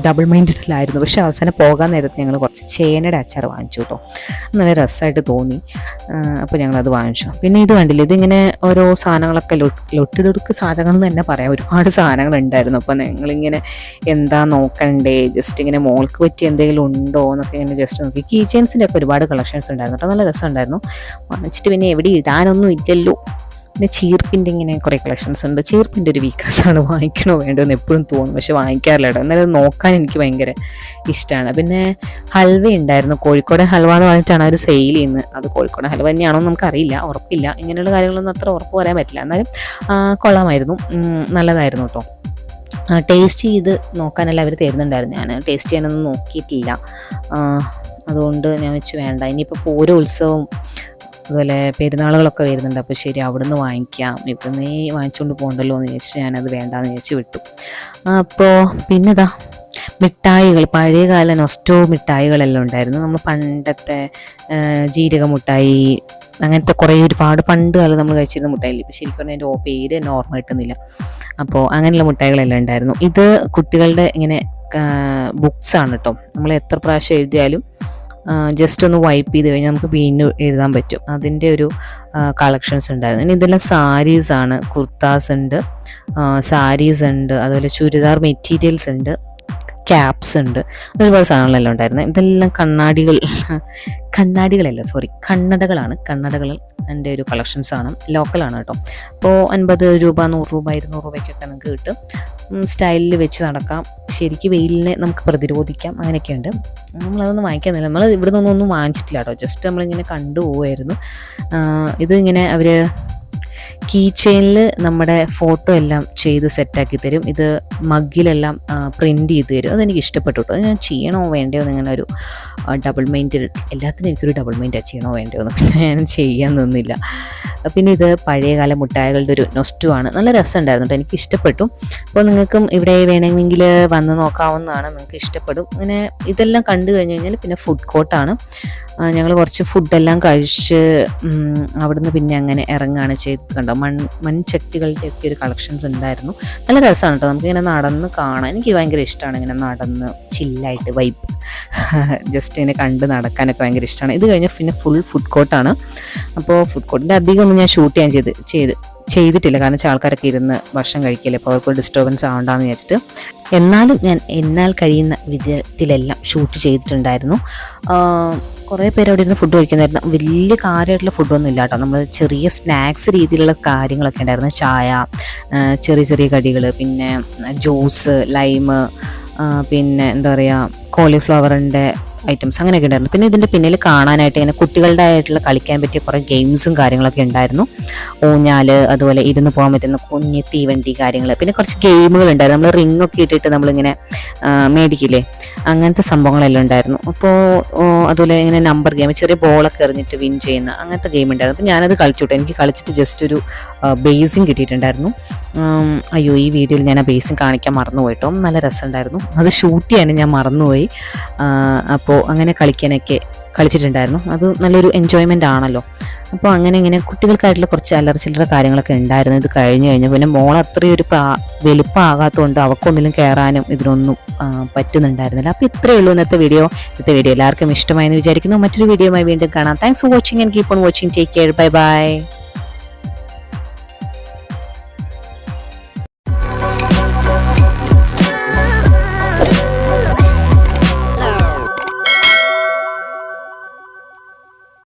ഡബിൾ മൈൻഡിലായിരുന്നു. പക്ഷേ അവസാനം പോകാൻ നേരത്ത് ഞങ്ങൾ കുറച്ച് ചേനയുടെ അച്ചാർ വാങ്ങിച്ചു കേട്ടോ. നല്ല രസമായിട്ട് തോന്നി. അപ്പോൾ ഞങ്ങളത് വാങ്ങിച്ചു. പിന്നെ ഇത് കണ്ടില്ല, ഇതിങ്ങനെ ഓരോ സാധനങ്ങളൊക്കെ ലൊട്ടിലൊടുക്ക് സാധനങ്ങൾ എന്ന് തന്നെ പറയാം, ഒരുപാട് സാധനങ്ങൾ ഉണ്ടായിരുന്നു. അപ്പോൾ ഞങ്ങളിങ്ങനെ എന്താ നോക്കണ്ടേ, ജസ്റ്റ് ഇങ്ങനെ മോൾക്ക് പറ്റി എന്തെങ്കിലും ഉണ്ടോ എന്നൊക്കെ ഇങ്ങനെ ജസ്റ്റ് നോക്കി. കീ ചെയിൻസിൻ്റെ ഒക്കെ ഒരുപാട് കളക്ഷൻസ് ഉണ്ടായിരുന്നു കേട്ടോ. നല്ല രസമുണ്ടായിരുന്നു. വാങ്ങിച്ചിട്ട് പിന്നെ എവിടെ ഇടാനൊന്നും ഇല്ലല്ലോ. പിന്നെ ചീർപ്പിൻ്റെ ഇങ്ങനെ കുറേ കളക്ഷൻസ് ഉണ്ട്. ചീർപ്പിൻ്റെ ഒരു വീക്ക്നെസ്സാണ്, വാങ്ങിക്കണോ വേണ്ടോ എന്ന് എപ്പോഴും തോന്നും, പക്ഷെ വാങ്ങിക്കാറില്ല കേട്ടോ. എന്നാലും നോക്കാൻ എനിക്ക് ഭയങ്കര ഇഷ്ടമാണ്. പിന്നെ ഹൽവ ഉണ്ടായിരുന്നു, കോഴിക്കോടൻ ഹൽവ എന്ന് പറഞ്ഞിട്ടാണ് അവർ സെയിൽ ചെയ്യുന്നത്. അത് കോഴിക്കോടൻ ഹൽവ തന്നെയാണോ എന്ന് നമുക്കറിയില്ല, ഉറപ്പില്ല. ഇങ്ങനെയുള്ള കാര്യങ്ങളൊന്നും അത്ര ഉറപ്പ് പറയാൻ പറ്റില്ല. എന്നാലും കൊള്ളാമായിരുന്നു, നല്ലതായിരുന്നു കേട്ടോ. ടേസ്റ്റ് ചെയ്ത് നോക്കാനെല്ലാം അവർ തരുന്നുണ്ടായിരുന്നു. ഞാൻ ടേസ്റ്റ് ചെയ്യാനൊന്നും നോക്കിയിട്ടില്ല, അതുകൊണ്ട് ഞാൻ വെച്ച് വേണ്ട. ഇനിയിപ്പോൾ ഓരോ ഉത്സവവും അതുപോലെ പെരുന്നാളുകളൊക്കെ വരുന്നുണ്ട്, അപ്പോൾ ശരി അവിടുന്ന് വാങ്ങിക്കാം, ഇപ്പം നീ വാങ്ങിച്ചുകൊണ്ട് പോകണ്ടല്ലോ എന്ന് ചോദിച്ചിട്ട് ഞാനത് വേണ്ടാന്ന് ചോദിച്ച് വിട്ടു. അപ്പോൾ പിന്നെ ഇതാ മിഠായികൾ, പഴയകാല നൊസ്റ്റോ മിഠായികളെല്ലാം ഉണ്ടായിരുന്നു. നമ്മൾ പണ്ടത്തെ ജീരക മിഠായി, അങ്ങനത്തെ കുറേ ഒരുപാട് പണ്ട് കാലം നമ്മൾ കഴിച്ചിരുന്ന മിഠായില്ല. ഇപ്പോൾ ശരിക്കും പറഞ്ഞാൽ എൻ്റെ പേര് തന്നെ ഓർമ്മ കിട്ടുന്നില്ല. അപ്പോൾ അങ്ങനെയുള്ള മിഠായികളെല്ലാം ഉണ്ടായിരുന്നു. ഇത് കുട്ടികളുടെ ഇങ്ങനെ ബുക്സാണ് കേട്ടോ. നമ്മൾ എത്ര പ്രാവശ്യം എഴുതിയാലും ജസ്റ്റ് ഒന്ന് വൈപ്പ് ചെയ്ത് കഴിഞ്ഞാൽ നമുക്ക് വീണ്ടും എഴുതാൻ പറ്റും. അതിൻ്റെ ഒരു കളക്ഷൻസ് ഉണ്ടായിരുന്നു. ഇനി ഇതെല്ലാം സാരീസാണ്, കുർത്താസ് ഉണ്ട്, സാരീസ് ഉണ്ട്, അതുപോലെ ചുരിദാർ മെറ്റീരിയൽസ് ഉണ്ട്, ക്യാപ്സ് ഉണ്ട്, ഒരുപാട് സാധനങ്ങളെല്ലാം ഉണ്ടായിരുന്നു. ഇതെല്ലാം കണ്ണടകളാണ്. കണ്ണടകൾ എൻ്റെ ഒരു കളക്ഷൻസാണ്, ലോക്കലാണ് കേട്ടോ. അപ്പോൾ 50 രൂപ, 100 രൂപ, 200 രൂപയ്ക്കൊക്കെ നമുക്ക് കിട്ടും. സ്റ്റൈലിൽ വെച്ച് നടക്കാം, ശരിക്കും വെയിലിനെ നമുക്ക് പ്രതിരോധിക്കാം, അങ്ങനെയൊക്കെയുണ്ട്. നമ്മളതൊന്നും വാങ്ങിക്കുന്നില്ല, നമ്മൾ ഇവിടെ നിന്നൊന്നും വാങ്ങിച്ചിട്ടില്ല കേട്ടോ. ജസ്റ്റ് നമ്മളിങ്ങനെ കണ്ടുപോകുമായിരുന്നു. ഇതിങ്ങനെ അവർ കീ ചെയിനിൽ നമ്മുടെ ഫോട്ടോ എല്ലാം ചെയ്ത് സെറ്റാക്കി തരും. ഇത് മഗ്ഗിലെല്ലാം പ്രിൻറ്റ് ചെയ്ത് തരും. അതെനിക്ക് ഇഷ്ടപ്പെട്ടു കേട്ടോ. അത് ഞാൻ ചെയ്യണോ വേണ്ടയോ എന്നിങ്ങനെ ഒരു ഡബിൾ മൈൻഡ്, എല്ലാത്തിനും എനിക്കൊരു ഡബിൾ മൈൻഡാണ്, ചെയ്യണോ വേണ്ടയോ എന്ന്. പിന്നെ ഞാൻ ചെയ്യാൻ നിന്നില്ല. പിന്നെ ഇത് പഴയകാല മിഠായികളുടെ ഒരു നൊസ്റ്റു ആണ്. നല്ല രസമുണ്ടായിരുന്നു കേട്ടോ, എനിക്ക് ഇഷ്ടപ്പെട്ടു. അപ്പോൾ നിങ്ങൾക്കും ഇവിടെ വേണമെങ്കിൽ വന്ന് നോക്കാവുന്നതാണ്, നിങ്ങൾക്ക് ഇഷ്ടപ്പെടും. അങ്ങനെ ഇതെല്ലാം കണ്ടു കഴിഞ്ഞ് കഴിഞ്ഞാൽ പിന്നെ ഫുഡ് കോർട്ടാണ്. ഞങ്ങൾ കുറച്ച് ഫുഡെല്ലാം കഴിച്ച് അവിടുന്ന് പിന്നെ അങ്ങനെ ഇറങ്ങുകയാണ് ചെയ്തത്. കണ്ടോ, മൺചട്ടികളുടെ ഒക്കെ ഒരു കളക്ഷൻസ് ഉണ്ടായിരുന്നു. നല്ല രസമാണ് കേട്ടോ, നമുക്കിങ്ങനെ നടന്ന് കാണാൻ എനിക്ക് ഭയങ്കര ഇഷ്ടമാണ്. ഇങ്ങനെ നടന്ന് ചില്ലായിട്ട് വൈബ് ജസ്റ്റ് ഇങ്ങനെ കണ്ട് നടക്കാനൊക്കെ ഭയങ്കര ഇഷ്ടമാണ്. ഇത് കഴിഞ്ഞാൽ പിന്നെ ഫുൾ ഫുഡ് കോർട്ടാണ്. അപ്പോൾ ഫുഡ് കോർട്ടിൻ്റെ അധികം ഒന്നും ഞാൻ ഷൂട്ട് ചെയ്യാൻ ചെയ്തിട്ടില്ല, കാരണം ആൾക്കാരൊക്കെ ഇരുന്ന് ഭക്ഷണം കഴിക്കില്ലേ, അപ്പോൾ അവർക്ക് ഡിസ്റ്റർബൻസ് ആവണ്ടെന്ന് വിചാരിച്ചിട്ട്. എന്നാലും ഞാൻ എന്നാൽ കഴിയുന്ന വിധത്തിലെല്ലാം ഷൂട്ട് ചെയ്തിട്ടുണ്ടായിരുന്നു. കുറേ പേര് അവിടെ ഇരുന്ന് ഫുഡ് കഴിക്കുന്നായിരുന്നു. വലിയ കാര്യമായിട്ടുള്ള ഫുഡൊന്നും ഇല്ല കേട്ടോ. നമ്മൾ ചെറിയ സ്നാക്സ് രീതിയിലുള്ള കാര്യങ്ങളൊക്കെ ഉണ്ടായിരുന്നു. ചായ, ചെറിയ ചെറിയ കടികൾ, പിന്നെ ജ്യൂസ്, ലൈമ്, പിന്നെ എന്താ പറയുക, കോളിഫ്ലവറിൻ്റെ ഐറ്റംസ് അങ്ങനെയൊക്കെ ഉണ്ടായിരുന്നു. പിന്നെ ഇതിൻ്റെ പിന്നിൽ കാണാനായിട്ട് ഇങ്ങനെ കുട്ടികളുടെ ആയിട്ടുള്ള കളിക്കാൻ പറ്റിയ കുറേ ഗെയിംസും കാര്യങ്ങളൊക്കെ ഉണ്ടായിരുന്നു. ഊഞ്ഞാൽ, അതുപോലെ ഇരുന്ന് പോകാൻ പറ്റുന്ന കുഞ്ഞ് തീവണ്ടി കാര്യങ്ങൾ, പിന്നെ കുറച്ച് ഗെയിമുകൾ ഉണ്ടായിരുന്നു. നമ്മൾ റിംഗ് ഒക്കെ ഇട്ടിട്ട് നമ്മളിങ്ങനെ മേടിക്കില്ലേ, അങ്ങനത്തെ സംഭവങ്ങളെല്ലാം ഉണ്ടായിരുന്നു. അപ്പോൾ അതുപോലെ ഇങ്ങനെ നമ്പർ ഗെയിം, ചെറിയ ബോളൊക്കെ എറിഞ്ഞിട്ട് വിൻ ചെയ്യുന്ന അങ്ങനത്തെ ഗെയിം ഉണ്ടായിരുന്നു. അപ്പോൾ ഞാനത് കളിച്ചോട്ടെ. എനിക്ക് കളിച്ചിട്ട് ജസ്റ്റ് ഒരു ബേസിൻ കിട്ടിയിട്ടുണ്ടായിരുന്നു. അയ്യോ, ഈ വീഡിയോയിൽ ഞാൻ ആ ബേസിൻ കാണിക്കാൻ മറന്നുപോയിട്ടോ. നല്ല രസമുണ്ടായിരുന്നു. അത് ഷൂട്ട് ചെയ്യാൻ ഞാൻ മറന്നുപോയി. അപ്പോൾ അങ്ങനെ കളിച്ചിട്ടുണ്ടായിരുന്നു. അത് നല്ലൊരു എൻജോയ്മെൻ്റ് ആണല്ലോ. അപ്പോൾ അങ്ങനെ ഇങ്ങനെ കുട്ടികൾക്കായിട്ടുള്ള കുറച്ച് അല്ലറ ചില്ലറ കാര്യങ്ങളൊക്കെ ഉണ്ടായിരുന്നു. ഇത് കഴിഞ്ഞു പിന്നെ മോൾ അത്രയും ഒരു വലുപ്പമാകാത്തതുകൊണ്ട് അവൾക്കൊന്നിലും കയറാനും ഇതിനൊന്നും പറ്റുന്നുണ്ടായിരുന്നില്ല. അപ്പോൾ ഇത്രയേ ഉള്ളൂ ഇന്നത്തെ വീഡിയോ എല്ലാവർക്കും ഇഷ്ടമായെന്ന് വിചാരിക്കുന്നു. മറ്റൊരു വീഡിയോയുമായി വീണ്ടും കാണാം. Thanks for watching and keep on watching. Take care. Bye bye.